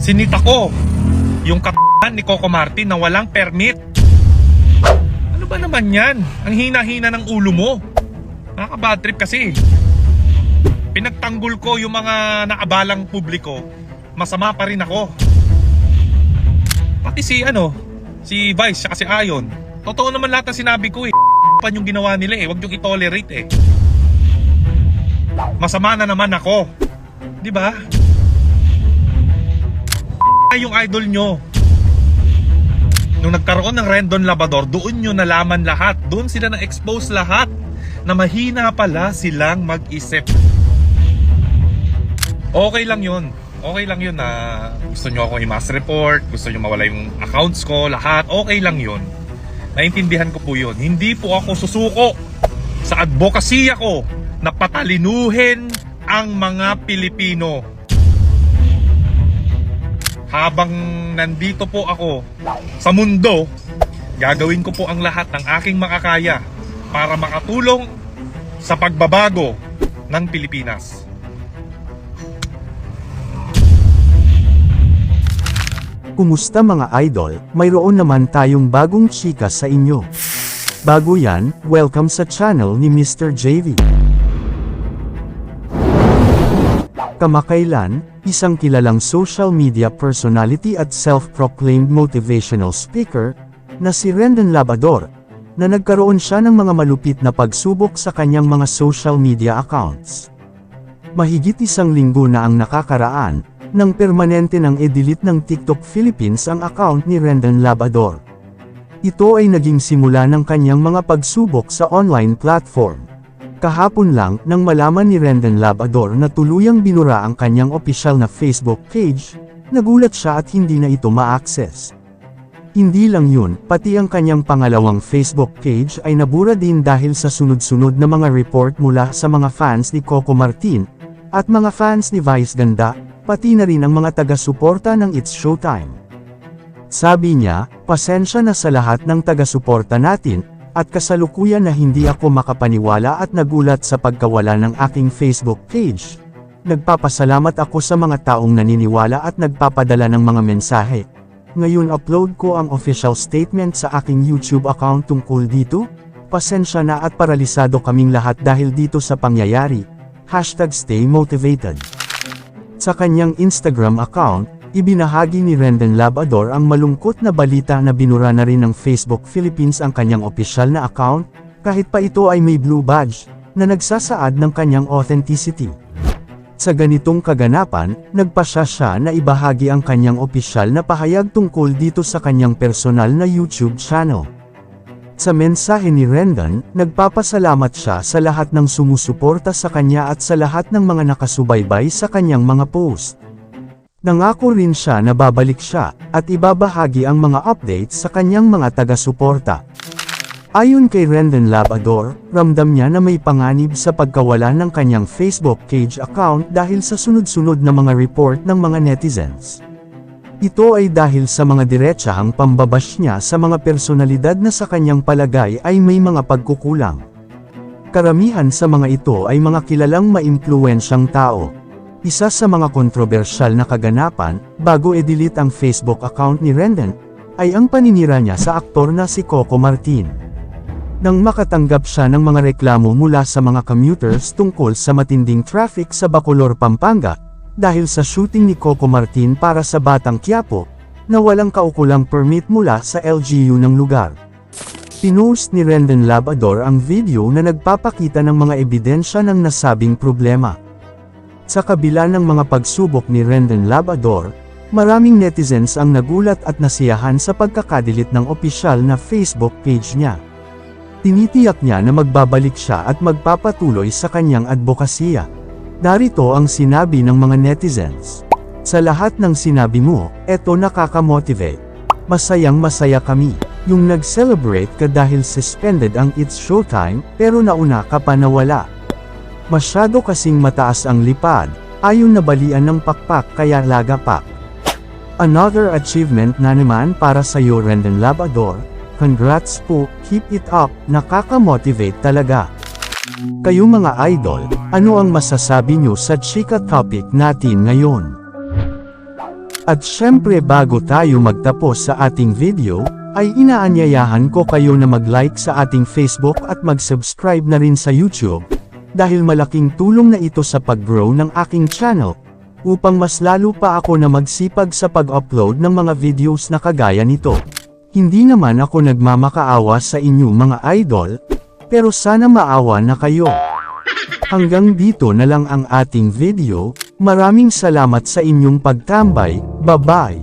Sinita ko yung ni Coco Martin na walang permit. Ano ba naman yan? Ang hina-hina ng ulo mo. Nakaka-bad trip kasi. Pinagtanggol ko yung mga naabalang publiko. Masama pa rin ako. Pati si Vice siya kasi Ayon. Totoo naman lahat ng sinabi ko eh. Pan yung ginawa nila eh. Huwag yung i-tolerate eh. Masama na naman ako. Di ba? Yung idol nyo. Nung nagkaroon ng Rendon Labrador, doon nyo nalaman lahat. Doon sila na-expose lahat na mahina pala silang mag-isip. Okay lang yun. Okay lang yun na gusto nyo akong i-mass report, gusto nyo mawala yung accounts ko, lahat. Okay lang yun. Naintindihan ko po yun. Hindi po ako susuko sa advokasya ko na patalinuhin ang mga Pilipino. Habang nandito po ako sa mundo, gagawin ko po ang lahat ng aking makakaya para makatulong sa pagbabago ng Pilipinas. Kumusta mga idol? Mayroon naman tayong bagong chika sa inyo. Bago yan, welcome sa channel ni Mr. JV. Kamakailan, isang kilalang social media personality at self-proclaimed motivational speaker, na si Rendon Labrador, na nagkaroon siya ng mga malupit na pagsubok sa kanyang mga social media accounts. Mahigit isang linggo na ang nakakaraan, nang permanente nang i-delete ng TikTok Philippines ang account ni Rendon Labrador. Ito ay naging simula ng kanyang mga pagsubok sa online platform. Kahapon lang, nang malaman ni Rendon Labrador na tuluyang binura ang kanyang opisyal na Facebook page, nagulat siya at hindi na ito ma-access. Hindi lang yun, pati ang kanyang pangalawang Facebook page ay nabura din dahil sa sunod-sunod na mga report mula sa mga fans ni Coco Martin, at mga fans ni Vice Ganda, pati na rin ang mga taga-suporta ng It's Showtime. Sabi niya, pasensya na sa lahat ng taga-suporta natin, at kasalukuyan na hindi ako makapaniwala at nagulat sa pagkawala ng aking Facebook page. Nagpapasalamat ako sa mga taong naniniwala at nagpapadala ng mga mensahe. Ngayon upload ko ang official statement sa aking YouTube account tungkol dito. Pasensya na at paralisado kaming lahat dahil dito sa pangyayari. #StayMotivated. Sa kanyang Instagram account, ibinahagi ni Rendon Labrador ang malungkot na balita na binura na rin ng Facebook Philippines ang kanyang opisyal na account, kahit pa ito ay may blue badge, na nagsasaad ng kanyang authenticity. Sa ganitong kaganapan, nagpasya siya na ibahagi ang kanyang opisyal na pahayag tungkol dito sa kanyang personal na YouTube channel. Sa mensahe ni Rendon, nagpapasalamat siya sa lahat ng sumusuporta sa kanya at sa lahat ng mga nakasubaybay sa kanyang mga post. Nangako rin siya na babalik siya, at ibabahagi ang mga updates sa kanyang mga taga-suporta. Ayon kay Rendon Labrador, ramdam niya na may panganib sa pagkawala ng kanyang Facebook page account dahil sa sunod-sunod na mga report ng mga netizens. Ito ay dahil sa mga diretsahang pambabash niya sa mga personalidad na sa kanyang palagay ay may mga pagkukulang. Karamihan sa mga ito ay mga kilalang maimpluwensyang tao. Isa sa mga kontrobersyal na kaganapan, bago i-delete ang Facebook account ni Rendon, ay ang paninira niya sa aktor na si Coco Martin. Nang makatanggap siya ng mga reklamo mula sa mga commuters tungkol sa matinding traffic sa Bacolor, Pampanga, dahil sa shooting ni Coco Martin para sa Batang Quiapo, na walang kaukulang permit mula sa LGU ng lugar. Pinost ni Rendon Labrador ang video na nagpapakita ng mga ebidensya ng nasabing problema. Sa kabila ng mga pagsubok ni Rendon Labrador, maraming netizens ang nagulat at nasiyahan sa pagkakadilit ng opisyal na Facebook page niya. Tinitiyak niya na magbabalik siya at magpapatuloy sa kanyang advokasya. Narito ang sinabi ng mga netizens. Sa lahat ng sinabi mo, eto nakaka-motivate. Masayang masaya kami. Yung nag-celebrate ka dahil suspended ang It's Showtime, pero nauna ka pa nawala. Masyado kasing mataas ang lipad, ayon na balian ng pakpak kaya lagapak. Another achievement na naman para sa iyo Rendon Labrador, congrats po, keep it up, nakaka-motivate talaga. Kayo mga idol, ano ang masasabi nyo sa chika topic natin ngayon? At syempre bago tayo magtapos sa ating video, ay inaanyayahan ko kayo na mag-like sa ating Facebook at mag-subscribe na rin sa YouTube, dahil malaking tulong na ito sa pag-grow ng aking channel, upang mas lalo pa ako na magsipag sa pag-upload ng mga videos na kagaya nito. Hindi naman ako nagmamakaawa sa inyo mga idol, pero sana maawa na kayo. Hanggang dito na lang ang ating video, maraming salamat sa inyong pagtambay, bye-bye!